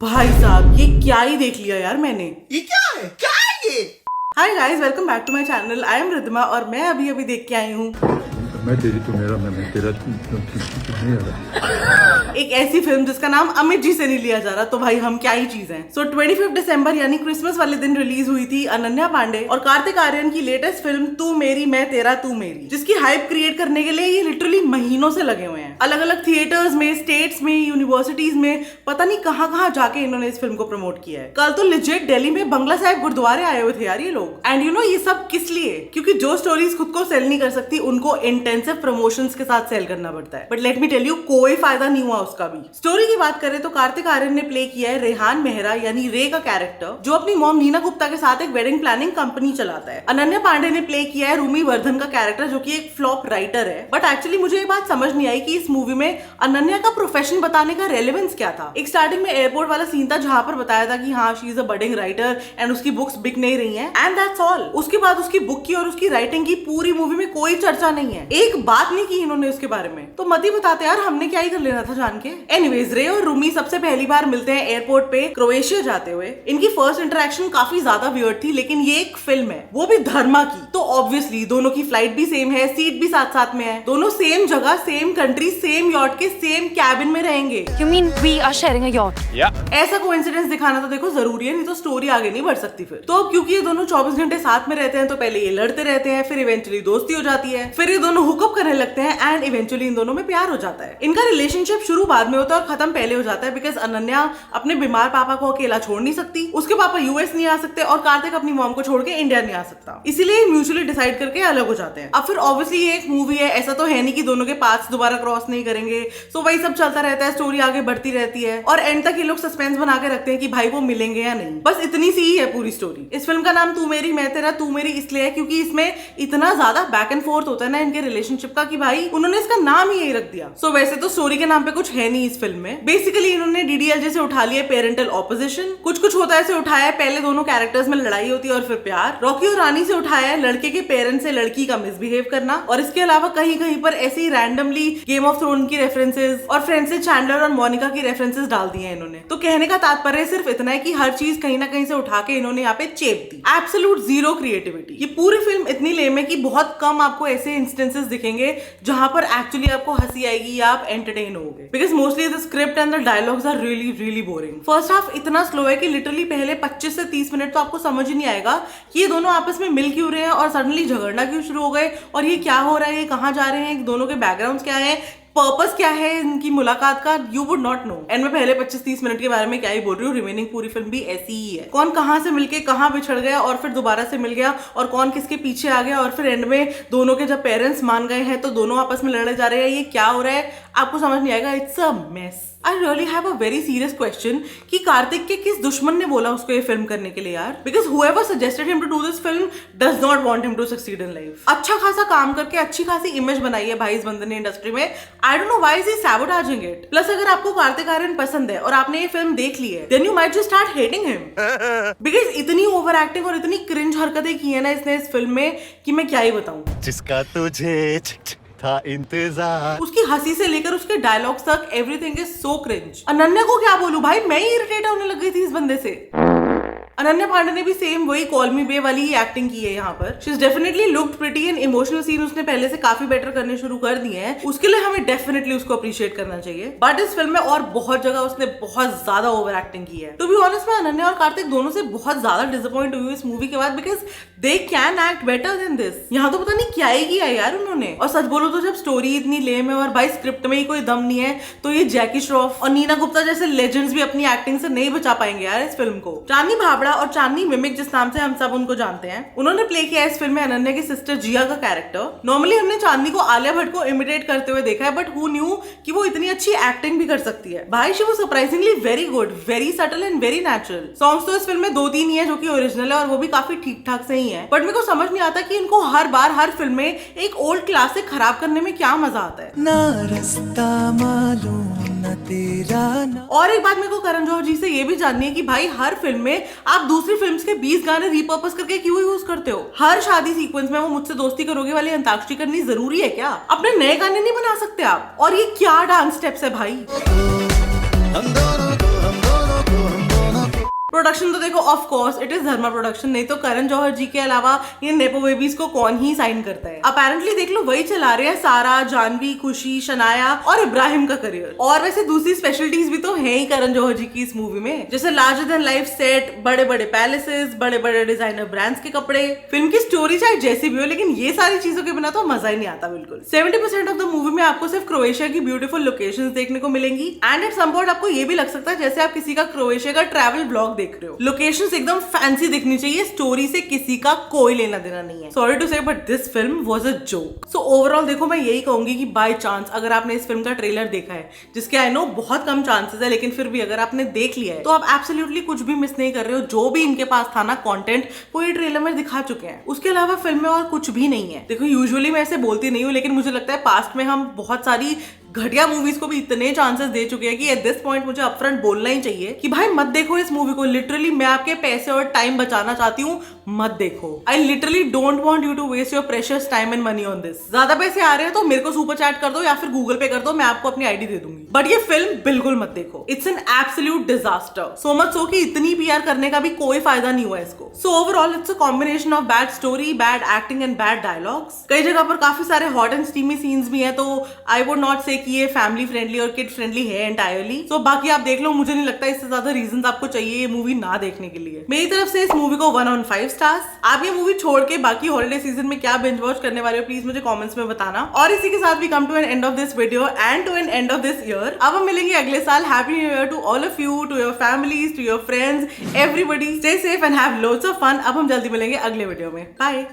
भाई साहब ये क्या ही देख लिया यार मैंने। ये क्या है ये? Hi guys, welcome back to my channel. I am Riddhima और मैं अभी देख के आई हूँ मैं तेरी तो मेरा मैं तेरा नहीं आ रहा। एक ऐसी फिल्म जिसका नाम अमित जी से नहीं लिया जा रहा, तो भाई हम क्या ही चीज हैं। सो 25 दिसंबर यानी क्रिसमस वाले दिन रिलीज हुई थी अनन्या पांडे और कार्तिक आर्यन की लेटेस्ट फिल्म तू मेरी मैं तेरा तू मेरी, जिसकी हाइप क्रिएट करने के लिए ये लिटरली महीनों से लगे हुए हैं। अलग अलग थिएटर्स में, स्टेट्स में, यूनिवर्सिटीज में, पता नहीं कहाँ जाके इन्होंने इस फिल्म को प्रमोट किया है। कल तो लिजिट दिल्ली में बंगला साहिब गुरुद्वारे आए हुए थे यार ये लोग। एंड यू नो ये सब किस लिए? क्योंकि जो स्टोरीज खुद को सेल नहीं कर सकती उनको इंटेंसिव प्रमोशंस के साथ सेल करना पड़ता है। But let me tell you, कोई फायदा नहीं हुआ उसका भी। स्टोरी की बात करें तो कार्तिक आर्यन ने प्ले किया है रेहान मेहरा यानी रे का कैरेक्टर, जो अपनी मॉम नीना गुप्ता के साथ एक वेडिंग प्लानिंग कंपनी चलाता है। अनन्या पांडे ने प्ले किया है रूमी वर्धन का कैरेक्टर, जो कि एक फ्लॉप राइटर है। बट एक्चुअली मुझे ये बात समझ नहीं आई कि इस मूवी में अनन्या का प्रोफेशन बताने का रेलेवेंस क्या था। एक स्टार्टिंग में एयरपोर्ट वाला सीन था जहां पर बताया था कि हाँ she is a budding writer and उसकी बुक्स बिक नहीं रही हैं एंड दैट्स ऑल। उसके बाद उसकी बुक की और उसकी राइटिंग की पूरी मूवी में कोई चर्चा नहीं है, एक बात नहीं की इन्होंने उसके बारे में। तो मत ही बताते यार, हमने क्या ही कर लेना था जान के। एनीवेज, रे और रूमी सबसे पहली बार मिलते हैं एयरपोर्ट पे क्रोएशिया जाते हुए। इनकी फर्स्ट इंटरेक्शन काफी ज्यादा वियर्ड थी, लेकिन ये एक फिल्म है, वो भी धर्मा की, तो ऑब्वियसली दोनों की फ्लाइट भी सेम है, सीट भी साथ साथ में है, दोनों सेम जगह, सेम कंट्री, सेम यॉट के सेम कैबिन में रहेंगे। You mean we are sharing a yacht? ऐसा कोइंसिडेंस दिखाना तो देखो जरूरी है, नहीं तो स्टोरी आगे नहीं बढ़ सकती फिर। तो अब क्योंकि ये दोनों 24 घंटे साथ में रहते हैं, तो पहले ये लड़ते रहते हैं, फिर इवेंचुअली दोस्ती हो जाती है, फिर ये दोनों हुकअप करने लगते हैं एंड इवेंचुअली इन दोनों में प्यार हो जाता है। इनका रिलेशनशिप शुरू बाद में होता है और खत्म पहले हो जाता है, बिकॉज अनन्या अपने बीमार पापा को अकेला छोड़ नहीं सकती, उसके पापा यूएस नहीं आ सकते और कार्तिक अपनी मॉम को छोड़ के इंडिया नहीं आ सकता, इसीलिए म्यूचुअली डिसाइड करके अलग हो जाते हैं। अब फिर ऑब्वियसली ये एक मूवी है, ऐसा तो है नहीं कि दोनों के पाथ्स दोबारा क्रॉस नहीं करेंगे। सो वही सब चलता रहता है, स्टोरी आगे बढ़ती रहती है और एंड तक ये लोग सस्पेंस बना के रखते हैं कि भाई वो मिलेंगे या नहीं। बस इतनी सी ही है पूरी स्टोरी। इस फिल्म का नाम तू मेरी मैं तेरा तू मेरी इसलिए है क्योंकि इसमें इतना ज्यादा बैक एंड फोर्थ होता है ना इनके रिलेशनशिप का कि भाई उन्होंने इसका नाम ही यही रख दिया। सो वैसे तो स्टोरी के नाम पे कुछ है नहीं इस फिल्म में। बेसिकली इन्होंने डीडीएलजे से उठा लिया पेरेंटल ऑपोजिशन, कुछ होता है से उठाया है पहले दोनों कैरेक्टर्स में लड़ाई होती है और फिर प्यार। रॉकी और रानी से उठाया है लड़के के पेरेंट्स से लड़की का मिसबिहेव करना, और इसके अलावा कहीं पर ऐसे ही रैंडमली गेम ऑफ थ्रोन की रेफरेंसेस और फ्रेंड्स से चैंडलर और मोनिका की रेफरेंसेस डाल दिए हैं इन्होंने। तो कहने का तात्पर्य सिर्फ इतना है कि हर चीज कहीं ना कहीं से उठा के इन्होंने यहाँ पे चेप दी। Absolute zero creativity. ये पूरी फिल्म इतनी लेम है कि बहुत कम आपको ऐसे इंस्टेंसेस दिखेंगे जहां पर एक्चुअली आपको हंसी आएगी या आप एंटरटेन होगे, because mostly the script and the dialogues are really boring. First half इतना स्लो है कि लिटरली पहले 25 से 30 मिनट तो आपको समझ ही नहीं आएगा कि ये दोनों आपस में मिल क्यों रहे हैं और सडनली झगड़ना क्यों शुरू हो गए और ये क्या हो रहा है, ये कहाँ जा रहे हैं, दोनों के बैकग्राउंड क्या है, पर्पस क्या है इनकी मुलाकात का, you would not know. And मैं पहले 25-30 मिनट के बारे में क्या ही बोल रही हूँ, रिमेनिंग पूरी फिल्म भी ऐसी ही है। कौन कहाँ से मिलके कहाँ बिछड़ गया और फिर दोबारा से मिल गया और कौन किसके पीछे आ गया और फिर एंड में दोनों के जब पेरेंट्स मान गए हैं तो दोनों आपस में लड़े जा रहे हैं, ये क्या हो रहा है आपको समझ नहीं आएगा। It's a mess. I really have a very serious question कि कार्तिक के किस दुश्मन ने बोला उसको ये फिल्म करने के लिए यार, because whoever suggested him to do this film does not want him to succeed in life. अच्छा खासा काम करके अच्छी खासी इमेज बनाई है भाई इस बंदे ने इंडस्ट्री में। I don't know why is he sabotaging it। Plus अगर आपको कार्तिक आर्यन पसंद है और आपने ये फिल्म देख ली है, then you might just start hating him, because इतनी ओवर एक्टिंग और इतनी क्रिंज हरकतें की है ना इसने इस फिल्म में कि मैं क्या ही बताऊं। जिसका तुझे था इंतजार। उसकी हंसी से लेकर उसके डायलॉग्स तक everything is so cringe. Ananya को क्या बोलूं भाई, मैं ही इरिटेट होने लग गई थी इस बंदे से। अनन्या पांडे ने भी सेम वही कॉल मी बे वाली ही एक्टिंग की है यहाँ पर। She is definitely looked pretty and emotional scene उसने पहले से काफी बेटर करने शुरू कर दिए हैं, उसके लिए हमें डेफिनेटली उसको अप्रिशिएट करना चाहिए। बट इस फिल्म में और बहुत जगह उसने बहुत ज्यादा ओवर एक्टिंग की है। टू बी ऑनेस्ट, मैं अनन्या और कार्तिक दोनों से बहुत ज्यादा डिसअपॉइंट हुई इस मूवी के बाद, because they can act better than this. यहाँ तो पता नहीं क्या ही किया यार उन्होंने। और सच बोलो तो जब स्टोरी इतनी लेम है और भाई स्क्रिप्ट में ही कोई दम नहीं है, तो ये जैकी श्रॉफ और नीना गुप्ता जैसे लेजेंड्स भी अपनी एक्टिंग से नहीं बचा पाएंगे यार इस फिल्म को। चांदनी भाबड़ा और चांदनी मिमिक जिस नाम से हम सब उनको जानते हैं, उन्होंने प्ले किया इस फिल्म में अनन्या की सिस्टर जिया का कैरेक्टर। नॉर्मली हमने चांदनी को आलिया भट्ट को इमिटेट करते हुए देखा है, बट हु न्यू कि वो इतनी अच्छी एक्टिंग भी कर सकती है। भाई she was surprisingly very good, very subtle and very natural. Songs तो इस फिल्म में 2-3 ही है जो कि ओरिजिनल है और वो भी काफी ठीक ठाक से ही है, बट मेरे को समझ नहीं आता कि इनको हर बार हर फिल्म में एक ओल्ड क्लासिक खराब करने में क्या मजा आता है। ना रास्ता मालूम ना तेरा ना। और एक बात मेरे को करण जौहर जी से ये भी जाननी है कि भाई हर फिल्म में आप दूसरी फिल्म्स के 20 गाने रिपर्पस करके क्यों यूज करते हो? हर शादी सीक्वेंस में वो मुझसे दोस्ती करोगे वाली अंताक्षरी करनी जरूरी है क्या? अपने नए गाने नहीं बना सकते आप? और ये क्या डांस स्टेप्स है भाई। हम दोनों को प्रोडक्शन तो देखो of course it is Dharma production, नहीं तो करण जौहर जी के अलावा ये नेपो बेबीज को कौन ही साइन करता है। अपेरेंटली देख लो वही चला रहे हैं सारा, जानवी, खुशी, शनाया और इब्राहिम का करियर। और वैसे दूसरी स्पेशलिटीज भी तो है ही करण जौहर जी की इस मूवी में, जैसे लार्जर देन लाइफ सेट, बड़े बड़े पैलेसेस, बड़े बड़े डिजाइनर ब्रांड्स के कपड़े। फिल्म की स्टोरी चाहे जैसी भी हो, लेकिन ये सारी चीजों के बिना तो मजा ही नहीं आता बिल्कुल। 70% ऑफ द मूवी में आपको सिर्फ क्रोएशिया की ब्यूटीफुल लोकेशंस देखने को मिलेंगी एंड एट सम पॉइंट आपको ये भी लग सकता है जैसे आप किसी का क्रोएशिया का ट्रैवल ब्लॉग देख रहे हो। लोकेशंस एकदम फैंसी दिखनी चाहिए, स्टोरी से किसी का कोई लेना देना नहीं है। सॉरी टू से but this film was a joke. So overall देखो मैं यही कहूंगी कि बाय चांस अगर आपने इस फिल्म का ट्रेलर देखा है, जिसके आई नो बहुत कम चांसेस है, लेकिन फिर भी अगर आपने देख लिया है तो आप एब्सोल्युटली कुछ भी मिस नहीं कर रहे हो। जो भी इनके पास था ना कंटेंट वो ये ट्रेलर में दिखा चुके हैं, उसके अलावा फिल्म में और कुछ भी नहीं है। देखो यूजुअली मैं ऐसे बोलती नहीं हूँ, लेकिन मुझे लगता है पास्ट में हम बहुत सारी घटिया मूवीज को भी इतने चांसेस दे चुके हैं कि एट दिस पॉइंट मुझे अपफ्रंट बोलना ही चाहिए कि भाई मत देखो इस मूवी को। लिटरली मैं आपके पैसे और टाइम बचाना चाहती हूँ, मत देखो। I literally don't want you to waste your precious time and money on this. ज्यादा पैसे आ रहे हैं तो मेरे को सुपर चैट कर दो या फिर गूगल पे कर दो, मैं आपको अपनी आईडी दे दूंगी, बट ये फिल्म बिल्कुल मत देखो। It's an absolute disaster. So much so कि इतनी पीआर करने का भी कोई फायदा नहीं हुआ इसको। So overall it's a combination of bad story, bad acting and bad dialogues. कई जगह पर काफी सारे हॉट एंड स्टीमी सीन्स भी हैं, तो आई वुड नॉट से कि ये फैमिली फ्रेंडली और किड फ्रेंडली है एंटायरली। सो बाकी आप देख लो, मुझे नहीं लगता इससे ज्यादा रीजंस आपको चाहिए ये मूवी ना देखने के लिए। मेरी तरफ से इस मूवी को 1 on 5 स्टार्स। आप ये मूवी छोड़ के बाकी हॉलिडे सीजन में क्या बिंज वॉच करने वाले हो प्लीज मुझे कमेंट्स में बताना। और इसी के साथ we come to an end of this video and to an end of this year. अब हम मिलेंगे अगले साल। Happy new year to all of you, to your families, to your friends, everybody. Stay safe and have loads of fun. अब हम जल्दी मिलेंगे अगले वीडियो में। बाय।